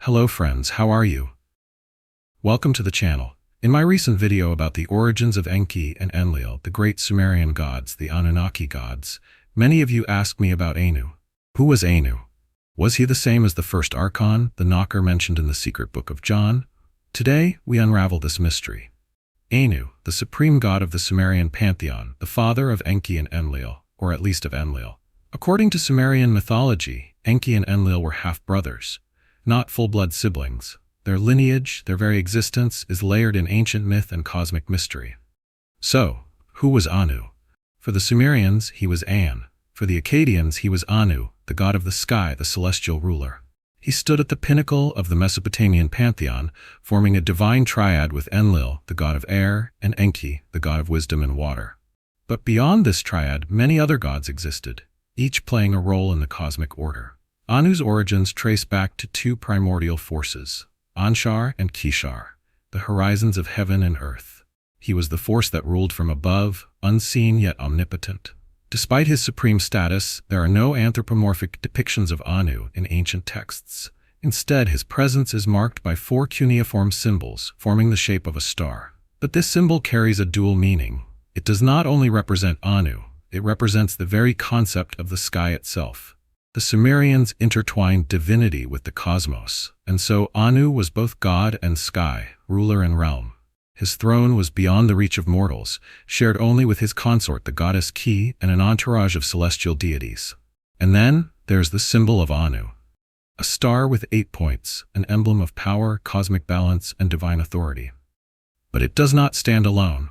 Hello friends, how are you? Welcome to the channel. In my recent video about the origins of Enki and Enlil, the great Sumerian gods, the Anunnaki gods, many of you asked me about Anu. Who was Anu? Was he the same as the first archon, the knocker mentioned in the secret book of John? Today, we unravel this mystery. Anu, the supreme god of the Sumerian pantheon, the father of Enki and Enlil, or at least of Enlil. According to Sumerian mythology, Enki and Enlil were half-brothers, not full-blood siblings. Their lineage, their very existence, is layered in ancient myth and cosmic mystery. So, who was Anu? For the Sumerians, he was An. For the Akkadians, he was Anu, the god of the sky, the celestial ruler. He stood at the pinnacle of the Mesopotamian pantheon, forming a divine triad with Enlil, the god of air, and Enki, the god of wisdom and water. But beyond this triad, many other gods existed, each playing a role in the cosmic order. Anu's origins trace back to two primordial forces, Anshar and Kishar, the horizons of heaven and earth. He was the force that ruled from above, unseen yet omnipotent. Despite his supreme status, there are no anthropomorphic depictions of Anu in ancient texts. Instead, his presence is marked by four cuneiform symbols forming the shape of a star. But this symbol carries a dual meaning. It does not only represent Anu, it represents the very concept of the sky itself. The Sumerians intertwined divinity with the cosmos, and so Anu was both god and sky, ruler and realm. His throne was beyond the reach of mortals, shared only with his consort, the goddess Ki, and an entourage of celestial deities. And then there's the symbol of Anu, a star with 8 points, an emblem of power, cosmic balance, and divine authority. But it does not stand alone.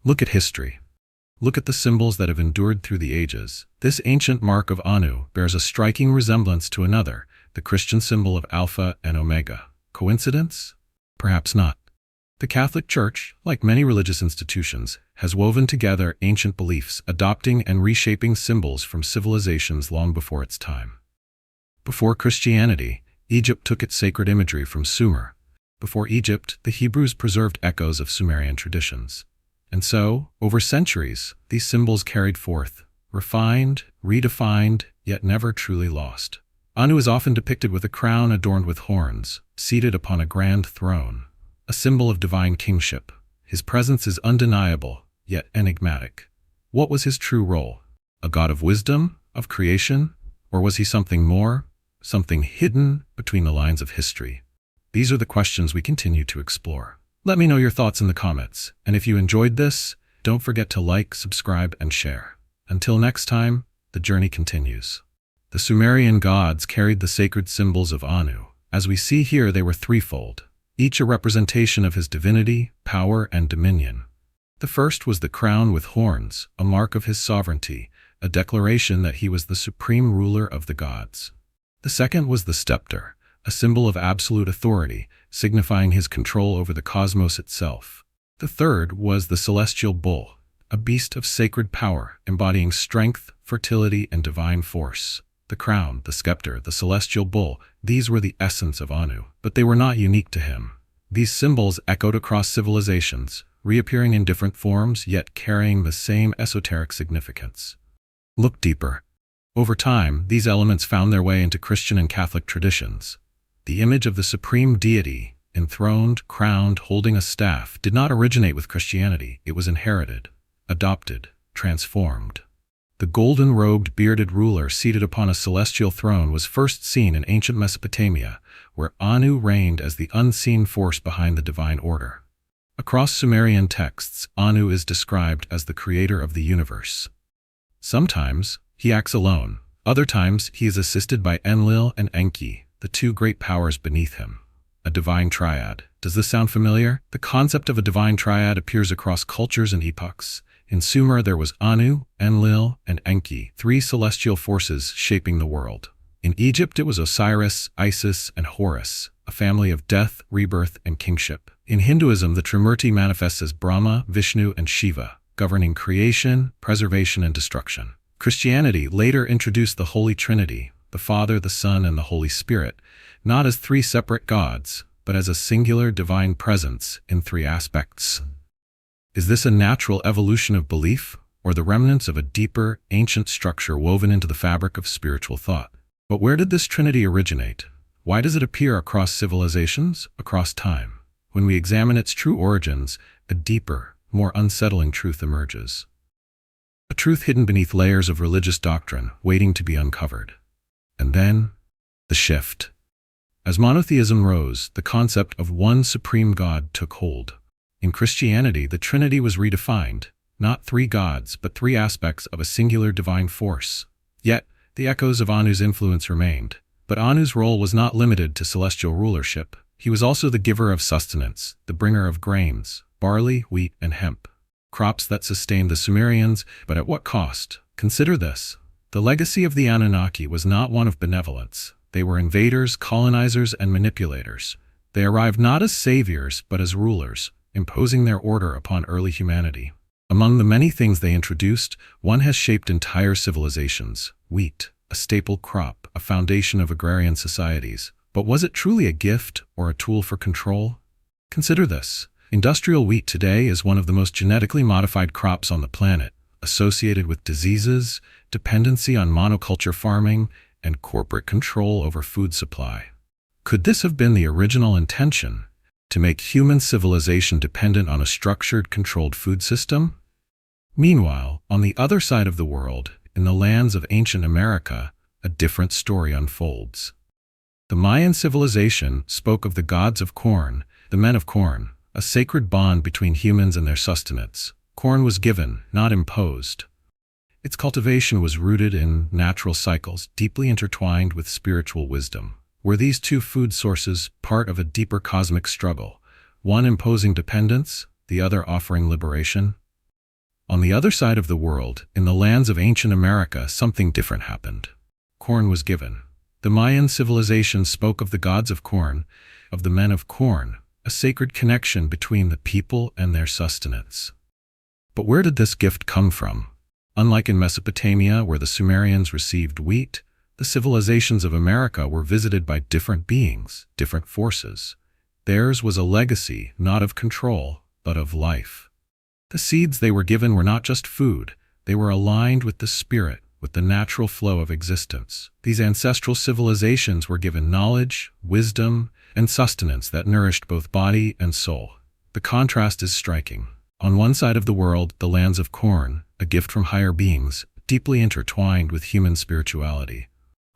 Look at history. Look at the symbols that have endured through the ages. This ancient mark of Anu bears a striking resemblance to another, the Christian symbol of Alpha and Omega. Coincidence? Perhaps not. The Catholic Church, like many religious institutions, has woven together ancient beliefs, adopting and reshaping symbols from civilizations long before its time. Before Christianity, Egypt took its sacred imagery from Sumer. Before Egypt, the Hebrews preserved echoes of Sumerian traditions. And so, over centuries, these symbols carried forth, refined, redefined, yet never truly lost. Anu is often depicted with a crown adorned with horns, seated upon a grand throne, a symbol of divine kingship. His presence is undeniable, yet enigmatic. What was his true role? A god of wisdom, of creation? Or was he something more, something hidden between the lines of history? These are the questions we continue to explore. Let me know your thoughts in the comments, and if you enjoyed this, don't forget to like, subscribe, and share. Until next time, the journey continues. The Sumerian gods carried the sacred symbols of Anu. As we see here, they were threefold, each a representation of his divinity, power, and dominion. The first was the crown with horns, a mark of his sovereignty, a declaration that he was the supreme ruler of the gods. The second was the scepter, a symbol of absolute authority, signifying his control over the cosmos itself. The third was the celestial bull, a beast of sacred power, embodying strength, fertility, and divine force. The crown, the scepter, the celestial bull, these were the essence of Anu, but they were not unique to him. These symbols echoed across civilizations, reappearing in different forms, yet carrying the same esoteric significance. Look deeper. Over time, these elements found their way into Christian and Catholic traditions. The image of the supreme deity, enthroned, crowned, holding a staff, did not originate with Christianity. It was inherited, adopted, transformed. The golden-robed, bearded ruler seated upon a celestial throne was first seen in ancient Mesopotamia, where Anu reigned as the unseen force behind the divine order. Across Sumerian texts, Anu is described as the creator of the universe. Sometimes, he acts alone. Other times, he is assisted by Enlil and Enki, the two great powers beneath him. A divine triad. Does this sound familiar? The concept of a divine triad appears across cultures and epochs. In Sumer, there was Anu, Enlil, and Enki, three celestial forces shaping the world. In Egypt, it was Osiris, Isis, and Horus, a family of death, rebirth, and kingship. In Hinduism, the Trimurti manifests as Brahma, Vishnu, and Shiva, governing creation, preservation, and destruction. Christianity later introduced the Holy Trinity, the Father, the Son, and the Holy Spirit, not as three separate gods, but as a singular divine presence in three aspects. Is this a natural evolution of belief, or the remnants of a deeper, ancient structure woven into the fabric of spiritual thought? But where did this trinity originate? Why does it appear across civilizations, across time? When we examine its true origins, a deeper, more unsettling truth emerges. A truth hidden beneath layers of religious doctrine, waiting to be uncovered. And then, the shift. As monotheism rose, the concept of one supreme God took hold. In Christianity, the Trinity was redefined, not three gods, but three aspects of a singular divine force. Yet, the echoes of Anu's influence remained. But Anu's role was not limited to celestial rulership. He was also the giver of sustenance, the bringer of grains, barley, wheat, and hemp. Crops that sustained the Sumerians, but at what cost? Consider this. The legacy of the Anunnaki was not one of benevolence. They were invaders, colonizers, and manipulators. They arrived not as saviors, but as rulers, imposing their order upon early humanity. Among the many things they introduced, one has shaped entire civilizations: wheat, a staple crop, a foundation of agrarian societies. But was it truly a gift or a tool for control? Consider this. Industrial wheat today is one of the most genetically modified crops on the planet, associated with diseases, dependency on monoculture farming, and corporate control over food supply. Could this have been the original intention, to make human civilization dependent on a structured, controlled food system? Meanwhile, on the other side of the world, in the lands of ancient America, a different story unfolds. The Mayan civilization spoke of the gods of corn, the men of corn, a sacred bond between humans and their sustenance. Corn was given, not imposed. Its cultivation was rooted in natural cycles, deeply intertwined with spiritual wisdom. Were these two food sources part of a deeper cosmic struggle, one imposing dependence, the other offering liberation? On the other side of the world, in the lands of ancient America, something different happened. Corn was given. The Mayan civilization spoke of the gods of corn, of the men of corn, a sacred connection between the people and their sustenance. But where did this gift come from? Unlike in Mesopotamia, where the Sumerians received wheat, the civilizations of America were visited by different beings, different forces. Theirs was a legacy, not of control, but of life. The seeds they were given were not just food, they were aligned with the spirit, with the natural flow of existence. These ancestral civilizations were given knowledge, wisdom, and sustenance that nourished both body and soul. The contrast is striking. On one side of the world, the lands of corn, a gift from higher beings, deeply intertwined with human spirituality.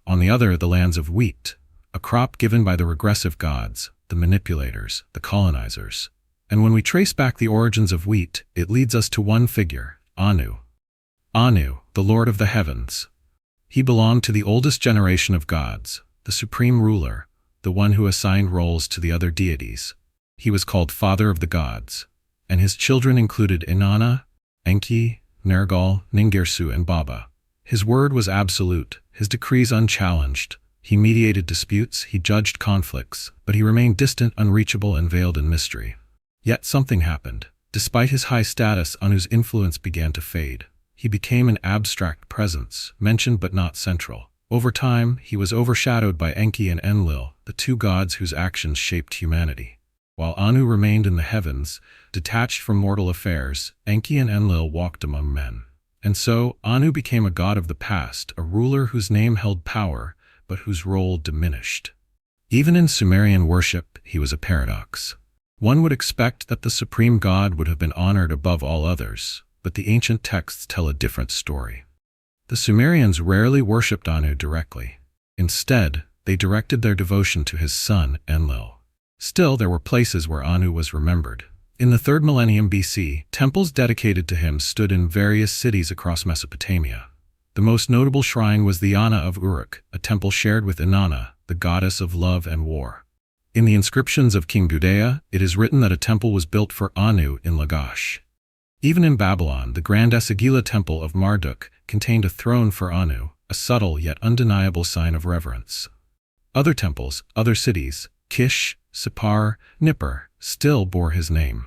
On the other, the lands of wheat, a crop given by the regressive gods, the manipulators, the colonizers. And when we trace back the origins of wheat, it leads us to one figure, Anu. Anu, the Lord of the Heavens. He belonged to the oldest generation of gods, the supreme ruler, the one who assigned roles to the other deities. He was called Father of the Gods, and his children included Inanna, Enki, Nergal, Ningirsu, and Baba. His word was absolute, his decrees unchallenged. He mediated disputes, he judged conflicts, but he remained distant, unreachable, and veiled in mystery. Yet something happened. Despite his high status, Anu's influence began to fade. He became an abstract presence, mentioned but not central. Over time, he was overshadowed by Enki and Enlil, the two gods whose actions shaped humanity. While Anu remained in the heavens, detached from mortal affairs, Enki and Enlil walked among men. And so, Anu became a god of the past, a ruler whose name held power, but whose role diminished. Even in Sumerian worship, he was a paradox. One would expect that the supreme god would have been honored above all others, but the ancient texts tell a different story. The Sumerians rarely worshipped Anu directly. Instead, they directed their devotion to his son, Enlil. Still, there were places where Anu was remembered. In the 3rd millennium BC, temples dedicated to him stood in various cities across Mesopotamia. The most notable shrine was the Ana of Uruk, a temple shared with Inanna, the goddess of love and war. In the inscriptions of King Gudea, it is written that a temple was built for Anu in Lagash. Even in Babylon, the Grand Esagila temple of Marduk contained a throne for Anu, a subtle yet undeniable sign of reverence. Other temples, other cities, Kish, Sippar, Nippur, still bore his name.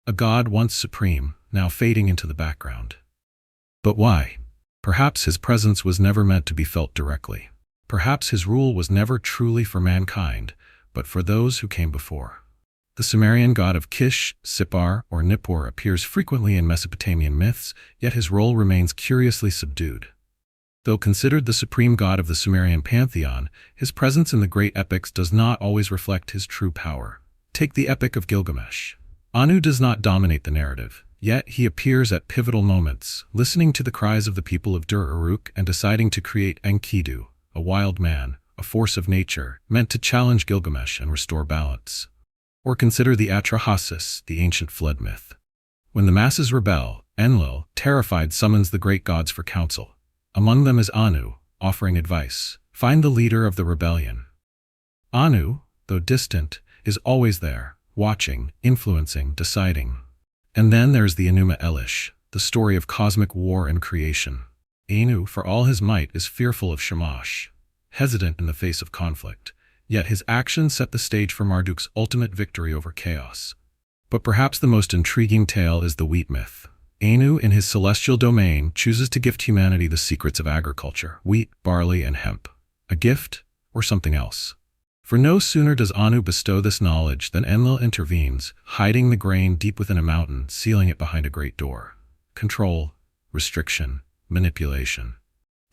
A god once supreme, now fading into the background. But why? Perhaps his presence was never meant to be felt directly. Perhaps his rule was never truly for mankind, but for those who came before. The Sumerian god of Kish, Sippar, or Nippur appears frequently in Mesopotamian myths, yet his role remains curiously subdued. Though considered the supreme god of the Sumerian pantheon, his presence in the great epics does not always reflect his true power. Take the Epic of Gilgamesh. Anu does not dominate the narrative, yet he appears at pivotal moments, listening to the cries of the people of Dur-Uruk and deciding to create Enkidu, a wild man, a force of nature, meant to challenge Gilgamesh and restore balance. Or consider the Atrahasis, the ancient flood myth. When the masses rebel, Enlil, terrified, summons the great gods for counsel. Among them is Anu, offering advice. Find the leader of the rebellion. Anu, though distant, is always there, watching, influencing, deciding. And then there's the Enuma Elish, the story of cosmic war and creation. Anu, for all his might, is fearful of Shamash, hesitant in the face of conflict, yet his actions set the stage for Marduk's ultimate victory over chaos. But perhaps the most intriguing tale is the wheat myth. Anu, in his celestial domain, chooses to gift humanity the secrets of agriculture, wheat, barley, and hemp. A gift, or something else? For no sooner does Anu bestow this knowledge than Enlil intervenes, hiding the grain deep within a mountain, sealing it behind a great door. Control, restriction, manipulation.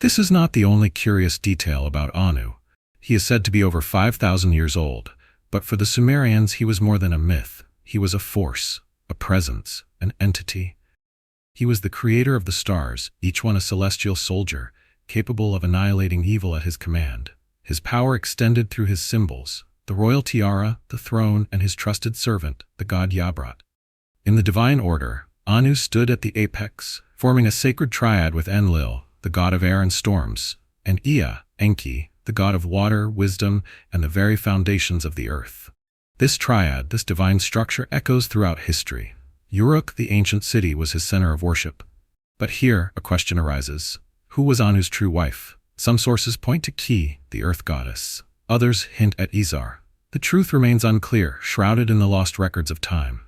This is not the only curious detail about Anu. He is said to be over 5,000 years old, but for the Sumerians he was more than a myth. He was a force, a presence, an entity. He was the creator of the stars, each one a celestial soldier, capable of annihilating evil at his command. His power extended through his symbols, the royal tiara, the throne, and his trusted servant, the god Yabrat. In the divine order, Anu stood at the apex, forming a sacred triad with Enlil, the god of air and storms, and Ea, Enki, the god of water, wisdom, and the very foundations of the earth. This triad, this divine structure, echoes throughout history. Uruk, the ancient city, was his center of worship. But here, a question arises. Who was Anu's true wife? Some sources point to Ki, the earth goddess. Others hint at Izar. The truth remains unclear, shrouded in the lost records of time.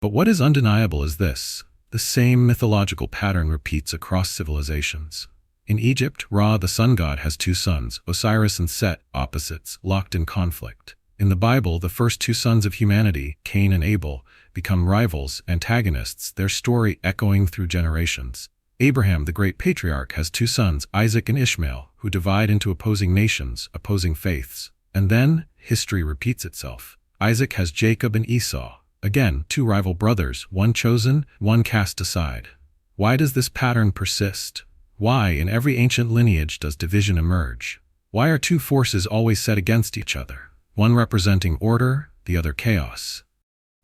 But what is undeniable is this. The same mythological pattern repeats across civilizations. In Egypt, Ra, the sun god, has two sons, Osiris and Set, opposites, locked in conflict. In the Bible, the first two sons of humanity, Cain and Abel, become rivals, antagonists, their story echoing through generations. Abraham, the great patriarch, has two sons, Isaac and Ishmael, who divide into opposing nations, opposing faiths. And then, history repeats itself. Isaac has Jacob and Esau. Again, two rival brothers, one chosen, one cast aside. Why does this pattern persist? Why, in every ancient lineage, does division emerge? Why are two forces always set against each other, one representing order, the other chaos?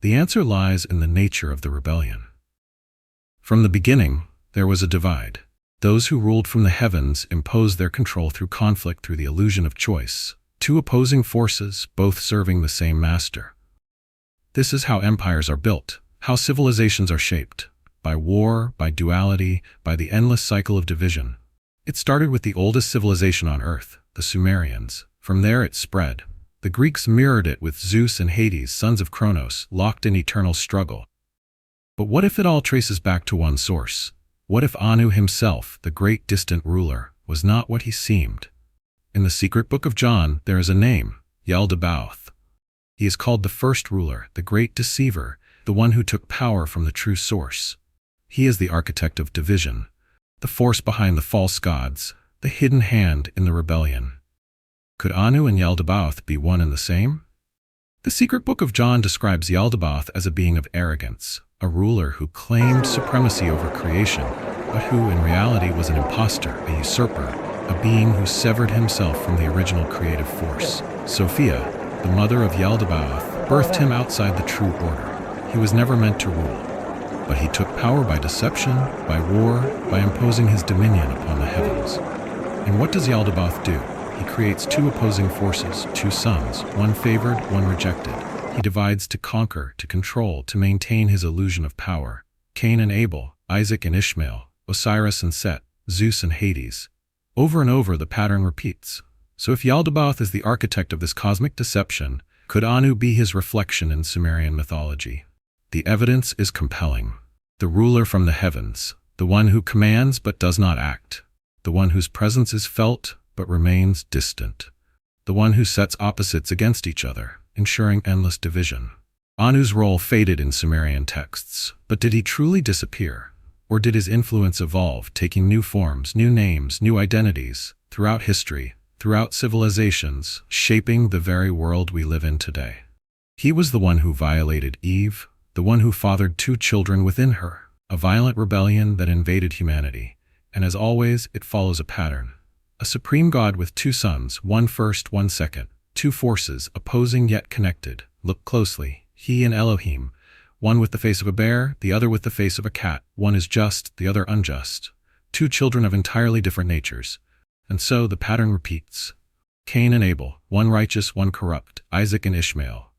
The answer lies in the nature of the rebellion. From the beginning, there was a divide. Those who ruled from the heavens imposed their control through conflict, through the illusion of choice. Two opposing forces, both serving the same master. This is how empires are built, how civilizations are shaped. By war, by duality, by the endless cycle of division. It started with the oldest civilization on Earth, the Sumerians. From there it spread. The Greeks mirrored it with Zeus and Hades, sons of Kronos, locked in eternal struggle. But what if it all traces back to one source? What if Anu himself, the great distant ruler, was not what he seemed? In the secret book of John, there is a name, Yaldabaoth. He is called the first ruler, the great deceiver, the one who took power from the true source. He is the architect of division, the force behind the false gods, the hidden hand in the rebellion. Could Anu and Yaldabaoth be one and the same? The secret book of John describes Yaldabaoth as a being of arrogance, a ruler who claimed supremacy over creation, but who in reality was an impostor, a usurper, a being who severed himself from the original creative force. Sophia, the mother of Yaldabaoth, birthed him outside the true order. He was never meant to rule. But he took power by deception, by war, by imposing his dominion upon the heavens. And what does Yaldabaoth do? He creates two opposing forces, two sons, one favored, one rejected. He divides to conquer, to control, to maintain his illusion of power. Cain and Abel, Isaac and Ishmael, Osiris and Set, Zeus and Hades. Over and over the pattern repeats. So if Yaldabaoth is the architect of this cosmic deception, could Anu be his reflection in Sumerian mythology? The evidence is compelling. The ruler from the heavens, the one who commands but does not act, the one whose presence is felt but remains distant, the one who sets opposites against each other, ensuring endless division. Anu's role faded in Sumerian texts, but did he truly disappear? Or did his influence evolve, taking new forms, new names, new identities, throughout history, throughout civilizations, shaping the very world we live in today? He was the one who violated Eve, the one who fathered 2 children within her, a violent rebellion that invaded humanity. And as always, it follows a pattern. A supreme God with 2 sons, one first, one second, 2 forces, opposing yet connected. Look closely. He and Elohim, one with the face of a bear, the other with the face of a cat. One is just, the other unjust. 2 children of entirely different natures. And so the pattern repeats. Cain and Abel, one righteous, one corrupt. Isaac and Ishmael,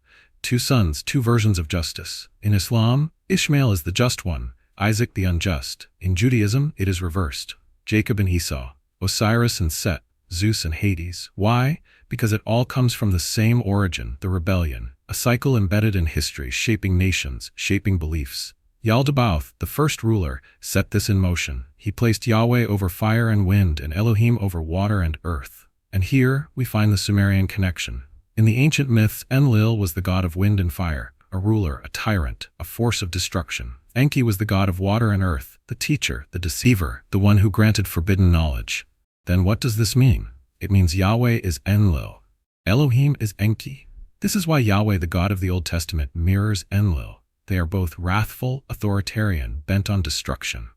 2 sons, 2 versions of justice. In Islam, Ishmael is the just one, Isaac the unjust. In Judaism, it is reversed. Jacob and Esau, Osiris and Set, Zeus and Hades. Why? Because it all comes from the same origin, the rebellion. A cycle embedded in history, shaping nations, shaping beliefs. Yaldabaoth, the first ruler, set this in motion. He placed Yahweh over fire and wind and Elohim over water and earth. And here we find the Sumerian connection. In the ancient myths, Enlil was the god of wind and fire, a ruler, a tyrant, a force of destruction. Enki was the god of water and earth, the teacher, the deceiver, the one who granted forbidden knowledge. Then what does this mean? It means Yahweh is Enlil. Elohim is Enki. This is why Yahweh, the God of the Old Testament, mirrors Enlil. They are both wrathful, authoritarian, bent on destruction.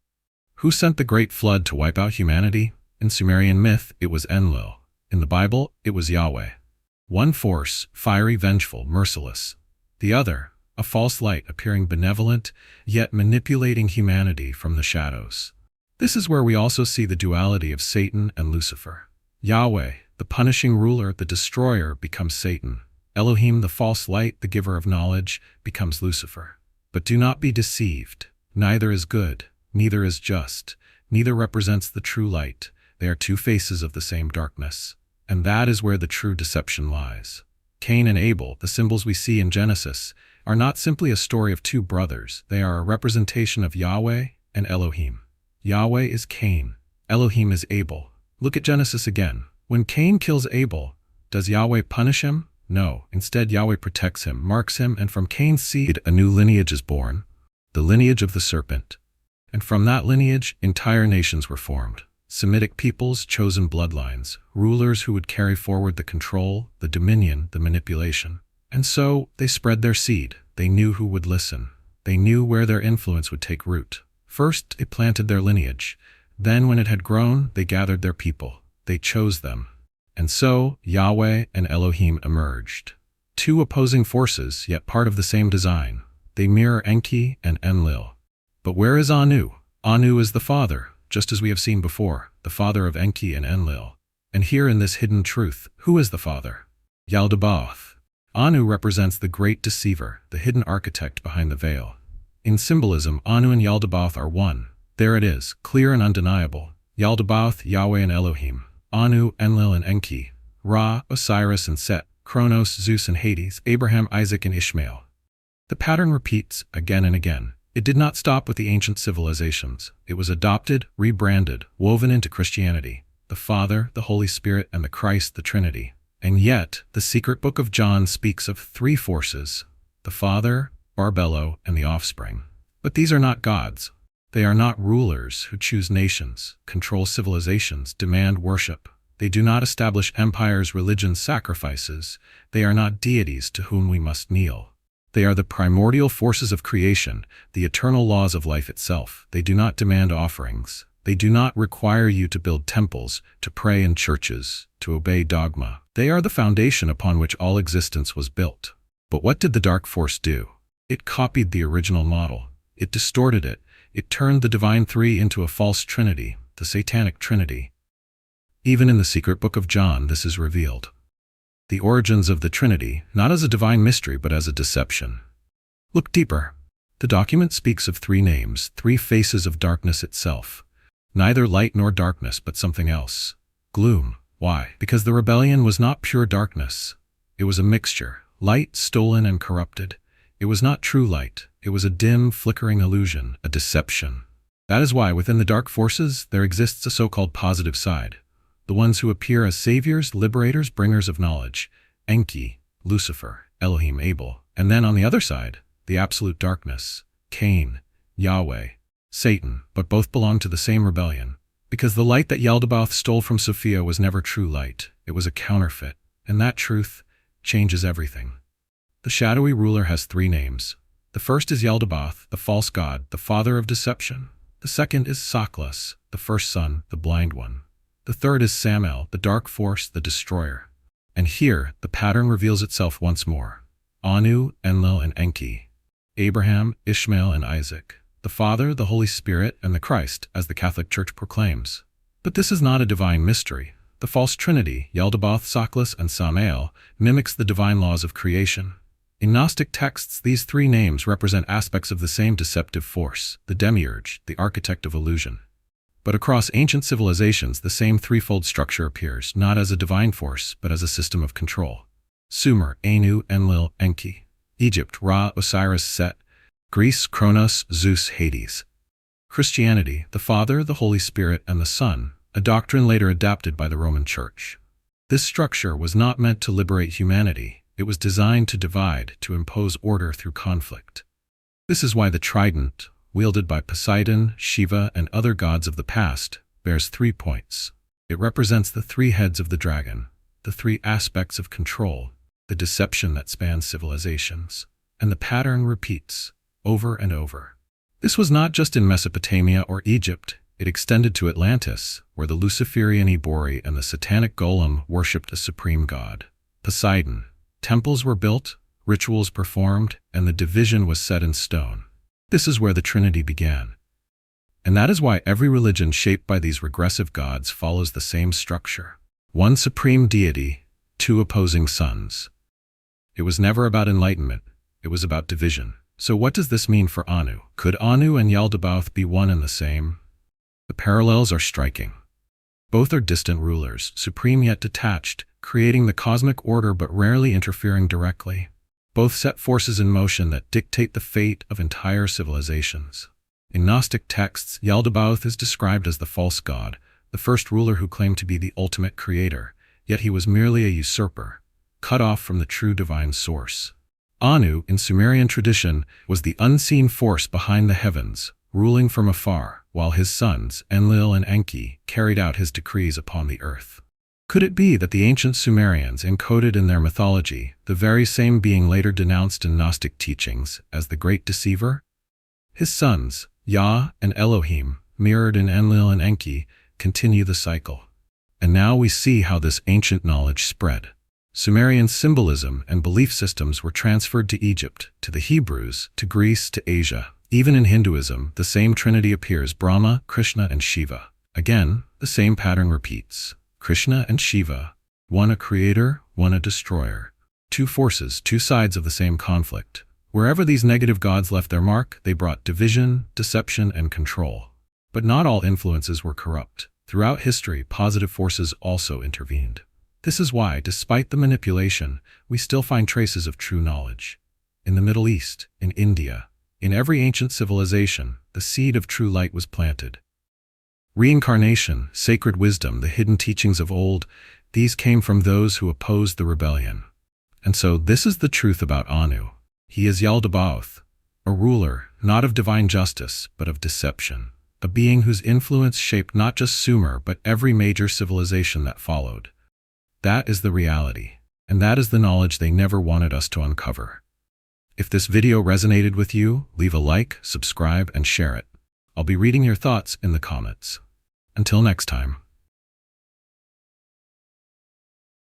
Who sent the great flood to wipe out humanity? In Sumerian myth, it was Enlil. In the Bible, it was Yahweh. One force, fiery, vengeful, merciless. The other, a false light appearing benevolent, yet manipulating humanity from the shadows. This is where we also see the duality of Satan and Lucifer. Yahweh, the punishing ruler, the destroyer, becomes Satan. Elohim, the false light, the giver of knowledge, becomes Lucifer. But do not be deceived. Neither is good, neither is just, neither represents the true light. They are 2 faces of the same darkness. And that is where the true deception lies. Cain and Abel, the symbols we see in Genesis, are not simply a story of 2 brothers. They are a representation of Yahweh and Elohim. Yahweh is Cain. Elohim is Abel. Look at Genesis again. When Cain kills Abel, does Yahweh punish him? No. Instead, Yahweh protects him, marks him, and from Cain's seed a new lineage is born, the lineage of the serpent. And from that lineage, entire nations were formed. Semitic peoples, chosen bloodlines, rulers who would carry forward the control, the dominion, the manipulation. And so, they spread their seed. They knew who would listen. They knew where their influence would take root. First, it planted their lineage. Then, when it had grown, they gathered their people. They chose them. And so, Yahweh and Elohim emerged. 2 opposing forces, yet part of the same design. They mirror Enki and Enlil. But where is Anu? Anu is the father, just as we have seen before, the father of Enki and Enlil. And here in this hidden truth, who is the father? Yaldabaoth. Anu represents the great deceiver, the hidden architect behind the veil. In symbolism, Anu and Yaldabaoth are one. There it is, clear and undeniable. Yaldabaoth, Yahweh and Elohim. Anu, Enlil and Enki. Ra, Osiris and Set. Kronos, Zeus and Hades. Abraham, Isaac and Ishmael. The pattern repeats again and again. It did not stop with the ancient civilizations. It was adopted, rebranded, woven into Christianity. The Father, the Holy Spirit, and the Christ, the Trinity. And yet, the secret book of John speaks of 3 forces, the Father, Barbello, and the offspring. But these are not gods. They are not rulers who choose nations, control civilizations, demand worship. They do not establish empires, religions, sacrifices. They are not deities to whom we must kneel. They are the primordial forces of creation, the eternal laws of life itself. They do not demand offerings. They do not require you to build temples, to pray in churches, to obey dogma. They are the foundation upon which all existence was built. But what did the dark force do? It copied the original model. It distorted it. It turned the divine 3 into a false trinity, the satanic trinity. Even in the secret book of John, this is revealed. The origins of the Trinity, not as a divine mystery but as a deception. Look deeper. The document speaks of 3 names, 3 faces of darkness itself. Neither light nor darkness, but something else. Gloom. Why? Because the rebellion was not pure darkness. It was a mixture, light stolen and corrupted. It was not true light. It was a dim, flickering illusion, a deception. That is why within the dark forces there exists a so-called positive side. The ones who appear as saviors, liberators, bringers of knowledge. Enki, Lucifer, Elohim, Abel. And then on the other side, the absolute darkness. Cain, Yahweh, Satan, but both belonged to the same rebellion. Because the light that Yaldabaoth stole from Sophia was never true light, it was a counterfeit, and that truth changes everything. The shadowy ruler has three names. The first is Yaldabaoth, the false god, the father of deception. The second is Saklas, the first son, the blind one. The third is Samael, the dark force, the destroyer. And here, the pattern reveals itself once more. Anu, Enlil, and Enki. Abraham, Ishmael, and Isaac. The Father, the Holy Spirit, and the Christ, as the Catholic Church proclaims. But this is not a divine mystery. The false trinity, Yaldabaoth, Saklas, and Samael, mimics the divine laws of creation. In Gnostic texts, these three names represent aspects of the same deceptive force, the demiurge, the architect of illusion. But across ancient civilizations, the same threefold structure appears, not as a divine force, but as a system of control. Sumer, Anu, Enlil, Enki. Egypt, Ra, Osiris, Set. Greece, Kronos, Zeus, Hades. Christianity, the Father, the Holy Spirit, and the Son, a doctrine later adapted by the Roman Church. This structure was not meant to liberate humanity. It was designed to divide, to impose order through conflict. This is why the trident, wielded by Poseidon, Shiva, and other gods of the past, bears 3 points. It represents the 3 heads of the dragon, the 3 aspects of control, the deception that spans civilizations, and the pattern repeats, over and over. This was not just in Mesopotamia or Egypt, it extended to Atlantis, where the Luciferian Ibori and the satanic golem worshipped a supreme god, Poseidon. Temples were built, rituals performed, and the division was set in stone. This is where the Trinity began. And that is why every religion shaped by these regressive gods follows the same structure. 1 supreme deity, 2 opposing sons. It was never about enlightenment, it was about division. So what does this mean for Anu? Could Anu and Yaldabaoth be one and the same? The parallels are striking. Both are distant rulers, supreme yet detached, creating the cosmic order but rarely interfering directly. Both set forces in motion that dictate the fate of entire civilizations. In Gnostic texts, Yaldabaoth is described as the false god, the first ruler who claimed to be the ultimate creator, yet he was merely a usurper, cut off from the true divine source. Anu, in Sumerian tradition, was the unseen force behind the heavens, ruling from afar, while his sons, Enlil and Enki, carried out his decrees upon the earth. Could it be that the ancient Sumerians encoded in their mythology the very same being later denounced in Gnostic teachings as the great deceiver? His sons, Yah and Elohim, mirrored in Enlil and Enki, continue the cycle. And now we see how this ancient knowledge spread. Sumerian symbolism and belief systems were transferred to Egypt, to the Hebrews, to Greece, to Asia. Even in Hinduism, the same trinity appears: Brahma, Krishna, and Shiva. Again, the same pattern repeats. Krishna and Shiva, one a creator, one a destroyer. 2 forces, 2 sides of the same conflict. Wherever these negative gods left their mark, they brought division, deception, and control. But not all influences were corrupt. Throughout history, positive forces also intervened. This is why, despite the manipulation, we still find traces of true knowledge. In the Middle East, in India, in every ancient civilization, the seed of true light was planted. Reincarnation, sacred wisdom, the hidden teachings of old, these came from those who opposed the rebellion. And so this is the truth about Anu. He is Yaldabaoth, a ruler, not of divine justice, but of deception, a being whose influence shaped not just Sumer, but every major civilization that followed. That is the reality, and that is the knowledge they never wanted us to uncover. If this video resonated with you, leave a like, subscribe, and share it. I'll be reading your thoughts in the comments. Until next time.